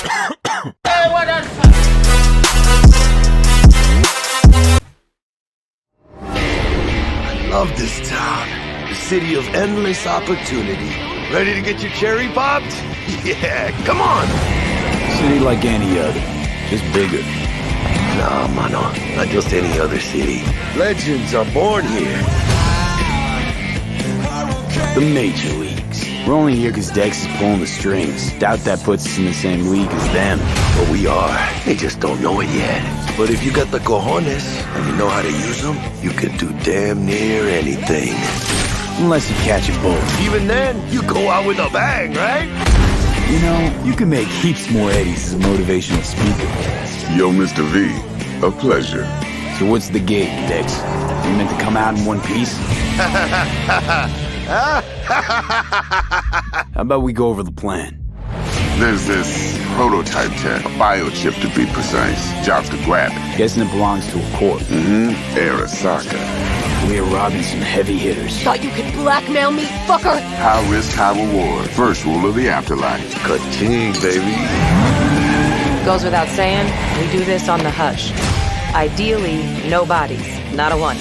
Hey, what else? I love this town. The city of endless opportunity. Ready to get your cherry popped? Yeah, come on! City like any other, just bigger. Nah, mano, not just any other city. Legends are born here. The major leagues. We're only here because Dex is pulling the strings. Doubt that puts us in the same league as them. But we are. They just don't know it yet. But if you got the cojones and you know how to use them, you can do damn near anything. Unless you catch a bullet. Even then, you go out with a bang, right? You know, you can make heaps more eddies as a motivational speaker. Yo, Mr. V, a pleasure. So what's the gig, Dex? You meant to come out in one piece? How about we go over the plan? There's this prototype tech, a biochip to be precise. Job's to grab it. Guessing it belongs to a corp. Arasaka. We're robbing some heavy hitters. Thought you could blackmail me, fucker? High risk, high reward. First rule of the afterlife. Ka-ching, baby. Goes without saying, we do this on the hush. Ideally, no bodies, not a one.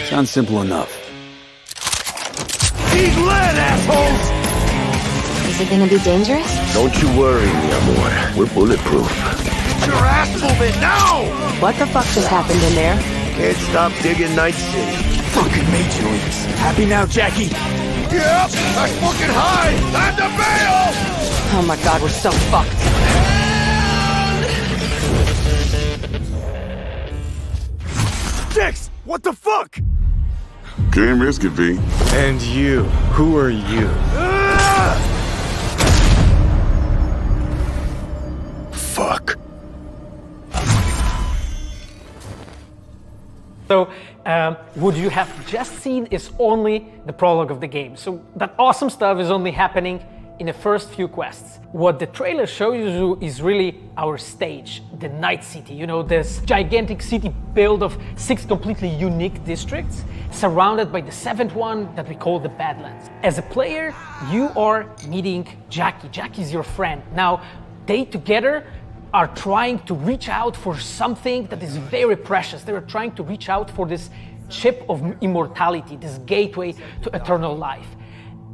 Sounds simple enough. He's lit, assholes! Is it gonna be dangerous? Don't you worry, mi amor. We're bulletproof. Get your ass moving now! What the fuck just happened in there? Can't stop digging Night City. Fucking major leagues. Happy now, Jackie? Yep, that's fucking high! Time to bail! Oh my god, we're so fucked. Dix, what the fuck? Can't risk it, V. And you, who are you? Fuck. So, what you have just seen is only the prologue of the game. So that awesome stuff is only happening in the first few quests. What the trailer shows you is really our stage, the Night City. You know, this gigantic city built of 6 completely unique districts, surrounded by the 7th one that we call the Badlands. As a player, you are meeting Jackie. Jackie's your friend. Now, they together are trying to reach out for something that is very precious. They are trying to reach out for this chip of immortality, this gateway to eternal life.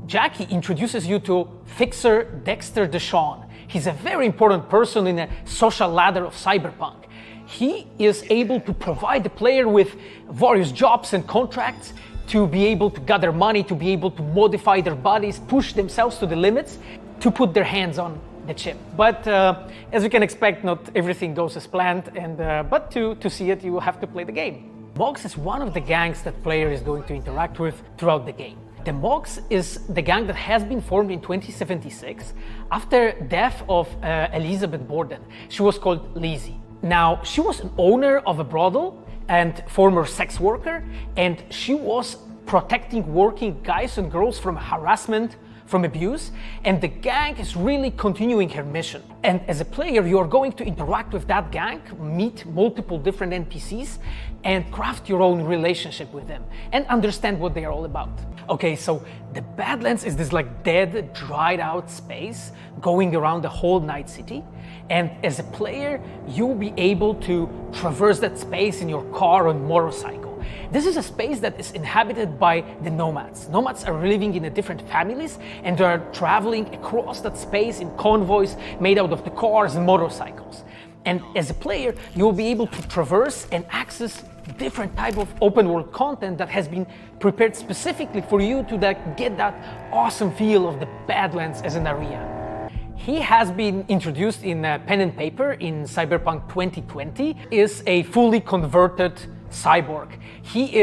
Jackie introduces you to Fixer Dexter Deshawn. He's a very important person in the social ladder of Cyberpunk. He is able to provide the player with various jobs and contracts to be able to gather money, to be able to modify their bodies, push themselves to the limits, to put their hands on the chip. But as you can expect, not everything goes as planned, and but to see it, you will have to play the game. Mogs is one of the gangs that player is going to interact with throughout the game. The Mogs is the gang that has been formed in 2076 after death of Elizabeth Borden. She was called Lizzie. Now, she was an owner of a brothel and former sex worker, and she was protecting working guys and girls from harassment, from abuse, and the gang is really continuing her mission. And as a player, you are going to interact with that gang, meet multiple different NPCs, and craft your own relationship with them, and understand what they are all about. Okay, so the Badlands is this like dead, dried out space going around the whole Night City. And as a player, you'll be able to traverse that space in your car or motorcycle. This is a space that is inhabited by the nomads. Nomads are living in different families, and they are traveling across that space in convoys made out of the cars and motorcycles. And as a player, you'll be able to traverse and access different type of open world content that has been prepared specifically for you to get that awesome feel of the Badlands as an area. He has been introduced in pen and paper in Cyberpunk 2020, is a fully converted cyborg. He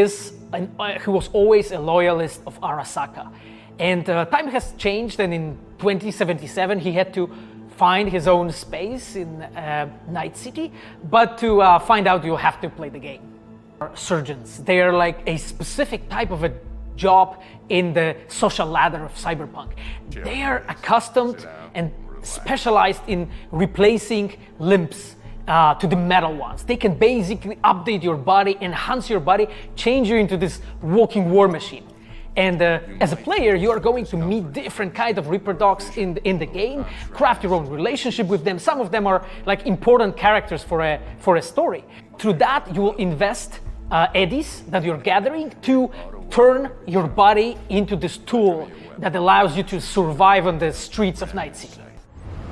was always a loyalist of Arasaka. And time has changed, and in 2077 he had to find his own space in Night City, but to find out you have to play the game. Surgeons, they are like a specific type of a job in the social ladder of Cyberpunk. They are accustomed and specialized in replacing limbs to the metal ones. They can basically update your body, enhance your body, change you into this walking war machine. And as a player, you are going to meet different kind of Reaper dogs in the game, craft your own relationship with them. Some of them are like important characters for a story. Through that, you will invest eddies that you're gathering to turn your body into this tool that allows you to survive on the streets of Night City.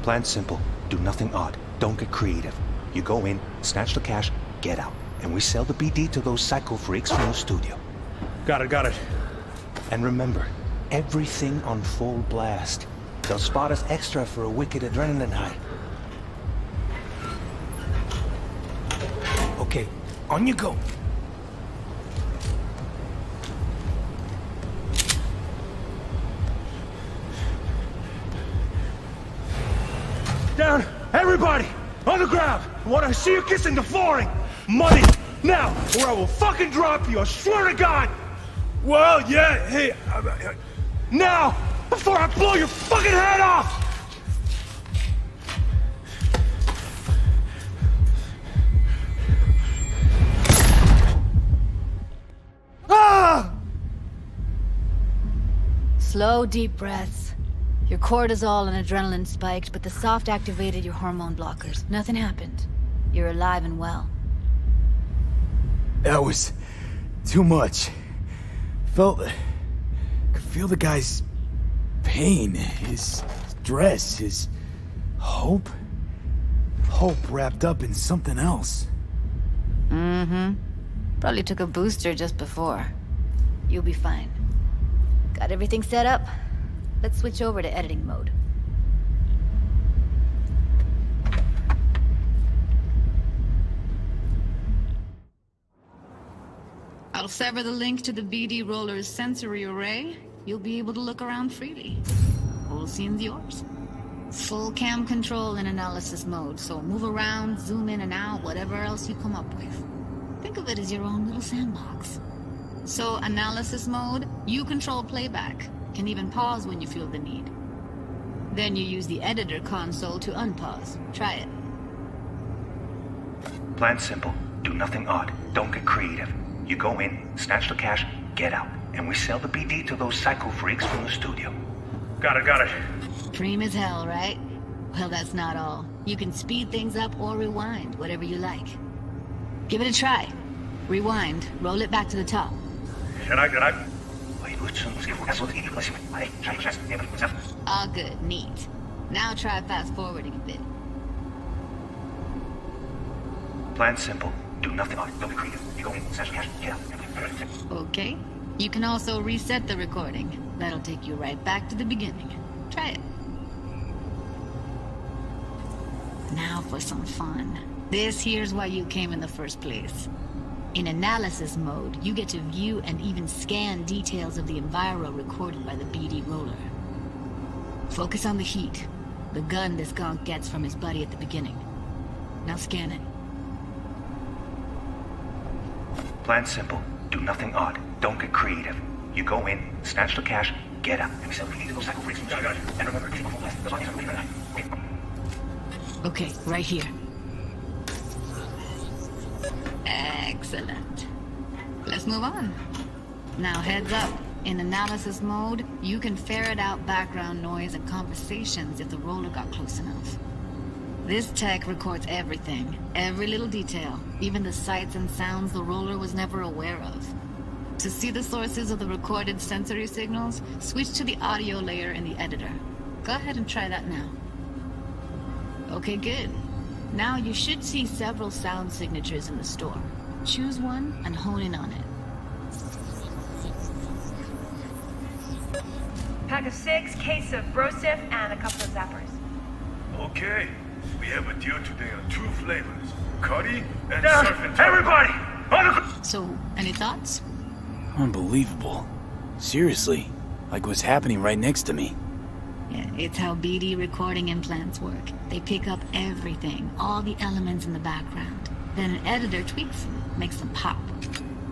Plan simple. Do nothing odd. Don't get creative. You go in, snatch the cash, get out. And we sell the BD to those psycho freaks from the studio. Got it. And remember, everything on full blast. They'll spot us extra for a wicked adrenaline high. Okay, on you go. Down! Everybody! On the ground! I want to see you kissing the flooring! Money! Now! Or I will fucking drop you, I swear to God! Well, yeah, hey... now! Before I blow your fucking head off! Ah! Slow, deep breaths. Your cortisol and adrenaline spiked, but the soft activated your hormone blockers. Nothing happened. You're alive and well. That was too much. Could feel the guy's pain, his stress, his hope. Hope wrapped up in something else. Mm-hmm. Probably took a booster just before. You'll be fine. Got everything set up? Let's switch over to editing mode. I'll sever the link to the BD Roller's sensory array. You'll be able to look around freely. Whole scene's yours. Full cam control in analysis mode, so move around, zoom in and out, whatever else you come up with. Think of it as your own little sandbox. So, analysis mode, you control playback. Can even pause when you feel the need. Then you use the editor console to unpause. Try it. Plan simple. Do nothing odd. Don't get creative. You go in, snatch the cash, get out. And we sell the BD to those psycho freaks from the studio. Got it. Preem as hell, right? Well, that's not all. You can speed things up or rewind, whatever you like. Give it a try. Rewind. Roll it back to the top. Can I? All good. Neat. Now try fast forwarding a bit. Plan simple. Do nothing odd. Don't be creative. You go in, snatch the cash, get out. Okay. You can also reset the recording. That'll take you right back to the beginning. Try it. Now for some fun. This here's why you came in the first place. In analysis mode, you get to view and even scan details of the enviro recorded by the BD Roller. Focus on the heat, the gun this gonk gets from his buddy at the beginning. Now scan it. Plan simple. Do nothing odd. Don't get creative. You go in, snatch the cash, get out. And we sell the BD to those psycho freaks. And remember, okay, right here. Excellent. Let's move on. Now heads up. In analysis mode, you can ferret out background noise and conversations if the roller got close enough. This tech records everything, every little detail, even the sights and sounds the roller was never aware of. To see the sources of the recorded sensory signals, switch to the audio layer in the editor. Go ahead and try that now. Okay, good. Now you should see several sound signatures in the store. Choose one and hone in on it. Pack of 6, case of Brosif, and a couple of zappers. Okay. We have a deal today on 2 flavors. Cuddy and surf and everybody! So, any thoughts? Unbelievable. Seriously, like what's happening right next to me. Yeah, it's how BD recording implants work. They pick up everything, all the elements in the background. Then an editor tweaks them, makes them pop.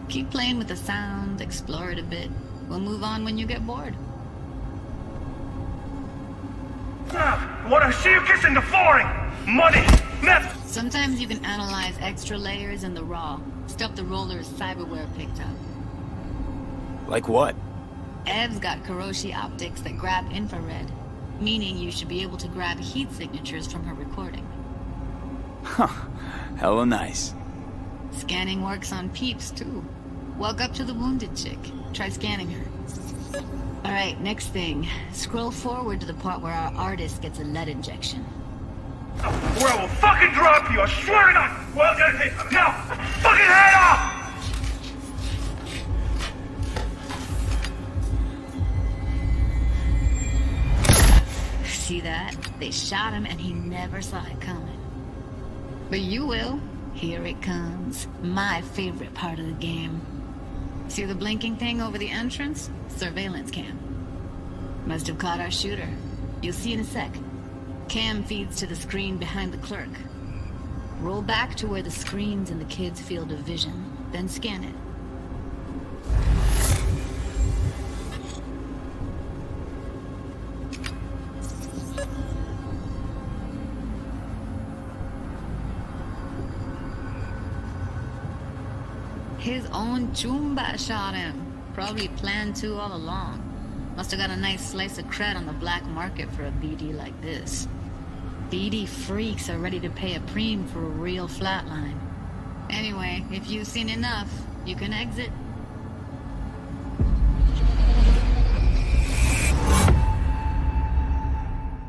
Keep playing with the sound, explore it a bit. We'll move on when you get bored. I want to see you kissing the flooring! Money! Net! Sometimes you can analyze extra layers in the raw, stuff the roller's cyberware picked up. Like what? Ev's got Kiroshi optics that grab infrared, meaning you should be able to grab heat signatures from her recording. Huh. Hella nice. Scanning works on peeps, too. Walk up to the wounded chick. Try scanning her. Alright, next thing. Scroll forward to the part where our artist gets a lead injection. Or I will fucking drop you, I swear to God! Well, hey, now, fucking head off! See that? They shot him and he never saw it coming. But you will. Here it comes. My favorite part of the game. See the blinking thing over the entrance? Surveillance cam. Must have caught our shooter. You'll see in a sec. Cam feeds to the screen behind the clerk. Roll back to where the screen's in the kid's field of vision, then scan it. His own Chumba shot him. Probably planned to all along. Must have got a nice slice of cred on the black market for a BD like this. BD freaks are ready to pay a preem for a real flatline. Anyway, if you've seen enough, you can exit.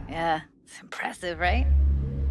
Yeah, it's impressive, right?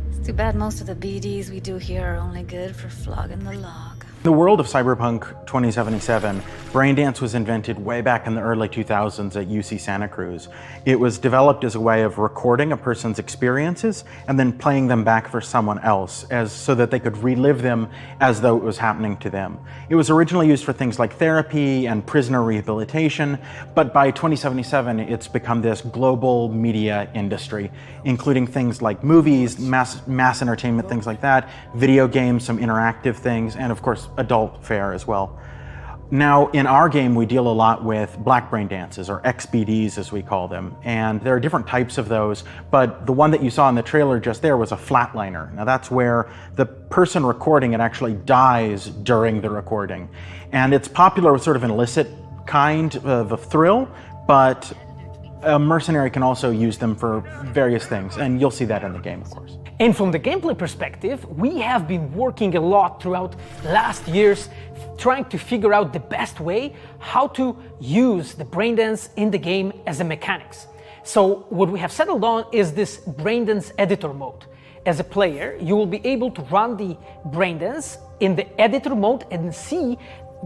It's too bad most of the BDs we do here are only good for flogging the log. In the world of Cyberpunk 2077, Braindance was invented way back in the early 2000s at UC Santa Cruz. It was developed as a way of recording a person's experiences and then playing them back for someone else so that they could relive them as though it was happening to them. It was originally used for things like therapy and prisoner rehabilitation, but by 2077 it's become this global media industry, including things like movies, mass entertainment, things like that, video games, some interactive things, and of course adult fare as well. Now, in our game, we deal a lot with black brain dances, or XBDs as we call them, and there are different types of those, but the one that you saw in the trailer just there was a flatliner. Now that's where the person recording it actually dies during the recording. And it's popular with sort of an illicit kind of a thrill, but a mercenary can also use them for various things, and you'll see that in the game, of course. And from the gameplay perspective, we have been working a lot throughout last years trying to figure out the best way how to use the braindance in the game as a mechanics. So what we have settled on is this braindance editor mode. As a player, you will be able to run the braindance in the editor mode and see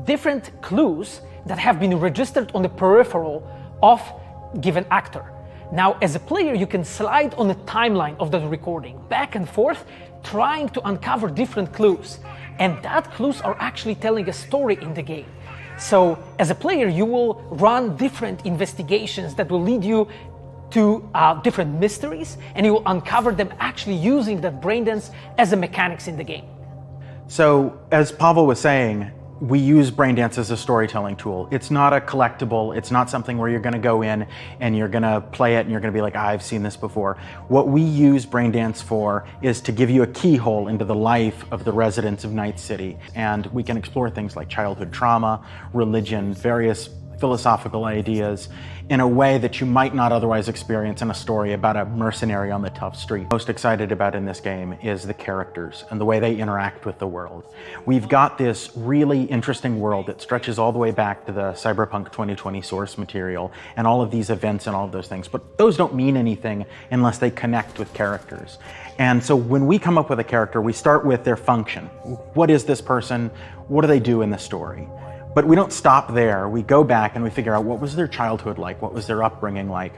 different clues that have been registered on the peripheral of given actor. Now, as a player, you can slide on the timeline of the recording, back and forth, trying to uncover different clues. And that clues are actually telling a story in the game. So, as a player, you will run different investigations that will lead you to different mysteries, and you will uncover them actually using that braindance as a mechanics in the game. So, as Pavel was saying, we use Braindance as a storytelling tool. It's not a collectible. It's not something where you're going to go in and you're going to play it and you're going to be like, I've seen this before. What we use Braindance for is to give you a keyhole into the life of the residents of Night City. And we can explore things like childhood trauma, religion, various philosophical ideas in a way that you might not otherwise experience in a story about a mercenary on the tough street. Most excited about in this game is the characters and the way they interact with the world. We've got this really interesting world that stretches all the way back to the Cyberpunk 2020 source material and all of these events and all of those things, but those don't mean anything unless they connect with characters. And so when we come up with a character, we start with their function. What is this person? What do they do in the story? But we don't stop there. We go back and we figure out what was their childhood like, what was their upbringing like,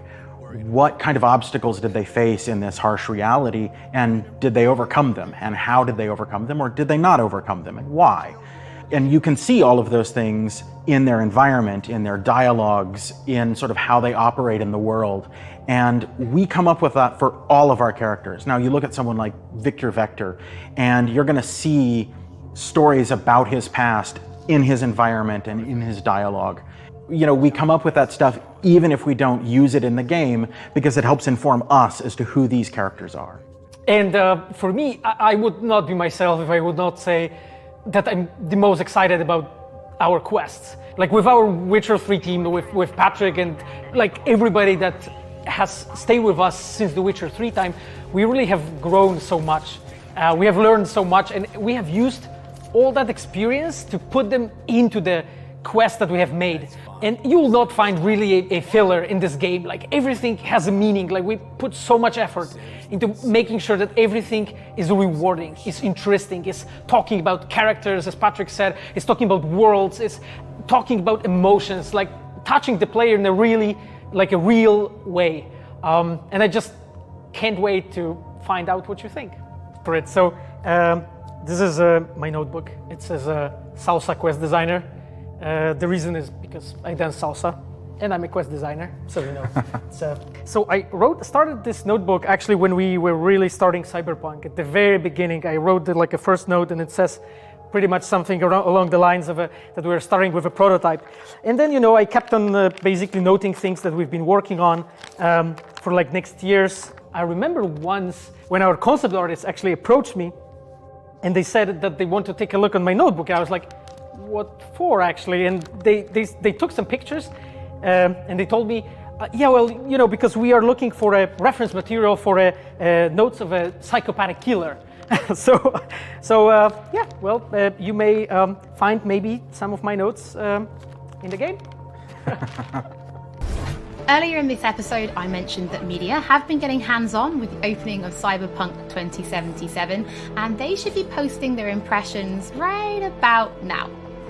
what kind of obstacles did they face in this harsh reality, and did they overcome them, and how did they overcome them, or did they not overcome them, and why? And you can see all of those things in their environment, in their dialogues, in sort of how they operate in the world. And we come up with that for all of our characters. Now you look at someone like Victor Vector, and you're gonna see stories about his past in his environment and in his dialogue. You know, we come up with that stuff even if we don't use it in the game because it helps inform us as to who these characters are. And for me, I would not be myself if I would not say that I'm the most excited about our quests. Like with our Witcher 3 team, with Patrick and like everybody that has stayed with us since the Witcher 3 time, we really have grown so much. We have learned so much, and we have used all that experience to put them into the quest that we have made. And you will not find really a filler in this game. Like everything has a meaning. Like we put so much effort into making sure that everything is rewarding, is interesting, is talking about characters, as Patrick said, is talking about worlds, is talking about emotions, like touching the player in a really, like a real way. And I just can't wait to find out what you think for it. So this is my notebook. It says Salsa Quest Designer. The reason is because I dance salsa and I'm a quest designer, so you know. So I started this notebook actually when we were really starting Cyberpunk. At the very beginning, I wrote like a first note, and it says pretty much something along the lines of that we were starting with a prototype. And then, you know, I kept on basically noting things that we've been working on for like next years. I remember once when our concept artists actually approached me and they said that they want to take a look on my notebook. I was like, what for actually? And they took some pictures and they told me, yeah, well, you know, because we are looking for a reference material for notes of a psychopathic killer. Yeah, well, you may find maybe some of my notes in the game. Earlier in this episode, I mentioned that media have been getting hands-on with the opening of Cyberpunk 2077, and they should be posting their impressions right about now.